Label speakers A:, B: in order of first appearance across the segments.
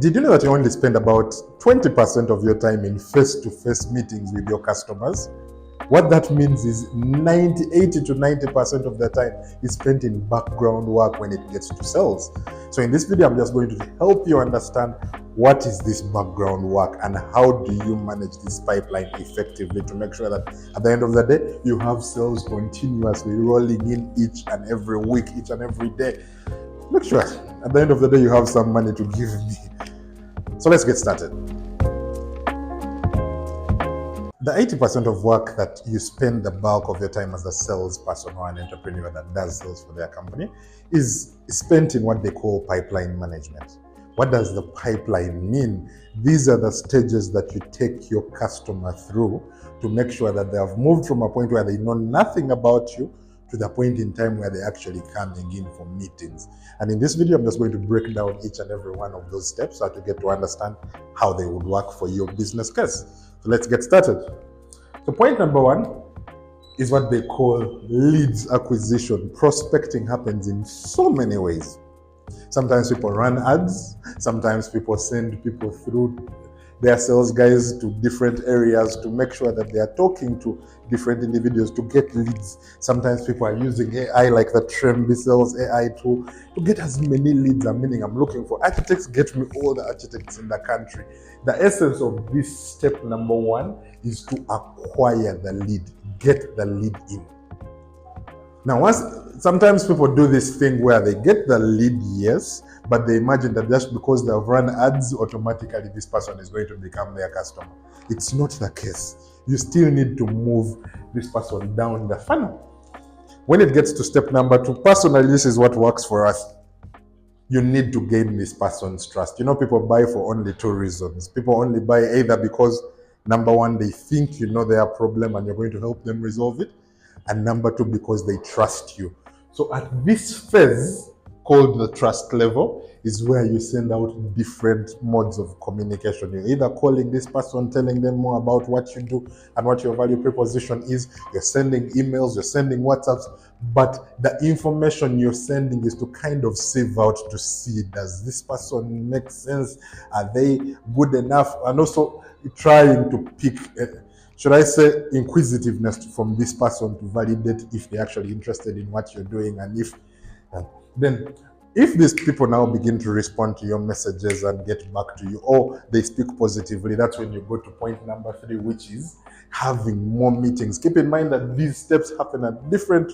A: Did you know that you only spend about 20% of your time in face-to-face meetings with your customers? What that means is 80 to 90% of the time is spent in background work when it gets to sales. So in this video, I'm just going to help you understand what is this background work and how do you manage this pipeline effectively to make sure that at the end of the day, you have sales continuously rolling in each and every week, each and every day. Make sure at the end of the day, you have some money to give me. So let's get started. The 80% of work that you spend the bulk of your time as a salesperson or an entrepreneur that does sales for their company is spent in what they call pipeline management. What does the pipeline mean? These are the stages that you take your customer through to make sure that they have moved from a point where they know nothing about you to the point in time where they're actually coming in for meetings. And in this video, I'm just going to break down each and every one of those steps so that you get to understand how they would work for your business case. So let's get started. So point number one is what they call leads acquisition. Prospecting happens in so many ways. Sometimes people run ads. Sometimes people send people through their sales guys to different areas to make sure that they are talking to different individuals to get leads. Sometimes people are using AI like the Tremby Sales AI tool to get as many leads. I'm looking for architects, get me all the architects in the country. The essence of this step number one is to acquire the lead, get the lead in. Now, sometimes people do this thing where they get the lead, yes, but they imagine that just because they've run ads, automatically this person is going to become their customer. It's not the case. You still need to move this person down the funnel. When it gets to step number two, personally, this is what works for us. You need to gain this person's trust. You know, people buy for only two reasons. People only buy either because, number one, they think you know their problem and you're going to help them resolve it. And number two, because they trust you. So at this phase, called the trust level, is where you send out different modes of communication. You're either calling this person, telling them more about what you do and what your value proposition is. You're sending emails, you're sending WhatsApps, but the information you're sending is to kind of sieve out to see, does this person make sense? Are they good enough? And also trying to pick should I say inquisitiveness from this person to validate if they're actually interested in what you're doing, and if these people now begin to respond to your messages and get back to you, or they speak positively, that's when you go to point number three, which is having more meetings. Keep in mind that these steps happen at different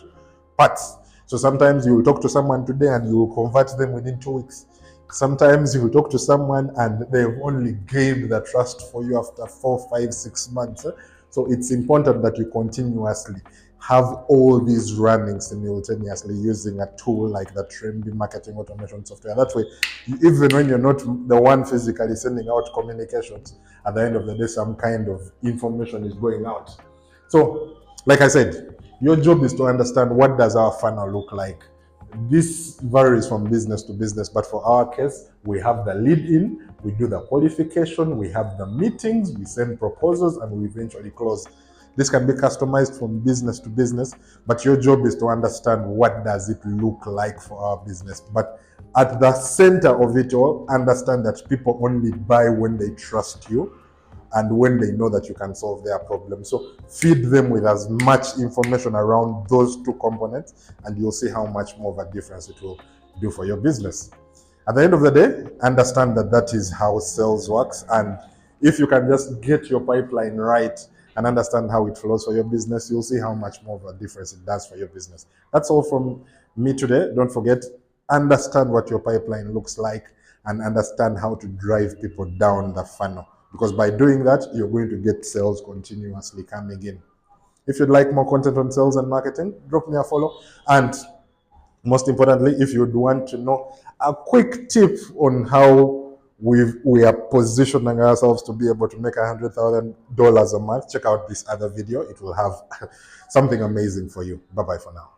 A: parts. So sometimes you will talk to someone today and you will convert them within 2 weeks. Sometimes you will talk to someone and they've only gained the trust for you after 4, 5, 6 months. So it's important that you continuously have all these running simultaneously using a tool like the Tremby marketing automation software. That way, even when you're not the one physically sending out communications, at the end of the day, some kind of information is going out. So, like I said, your job is to understand what does our funnel look like. This varies from business to business, but for our case, we have the lead in, we do the qualification, we have the meetings, we send proposals, and we eventually close. This can be customized from business to business, but your job is to understand what does it look like for our business. But at the center of it all, understand that people only buy when they trust you and when they know that you can solve their problem. So feed them with as much information around those two components, and you'll see how much more of a difference it will do for your business. At the end of the day, understand that that is how sales works. And if you can just get your pipeline right and understand how it flows for your business, you'll see how much more of a difference it does for your business. That's all from me today. Don't forget, understand what your pipeline looks like and understand how to drive people down the funnel. Because by doing that, you're going to get sales continuously coming in. If you'd like more content on sales and marketing, drop me a follow. And most importantly, if you'd want to know a quick tip on how we are positioning ourselves to be able to make $100,000 a month, check out this other video. It will have something amazing for you. Bye-bye for now.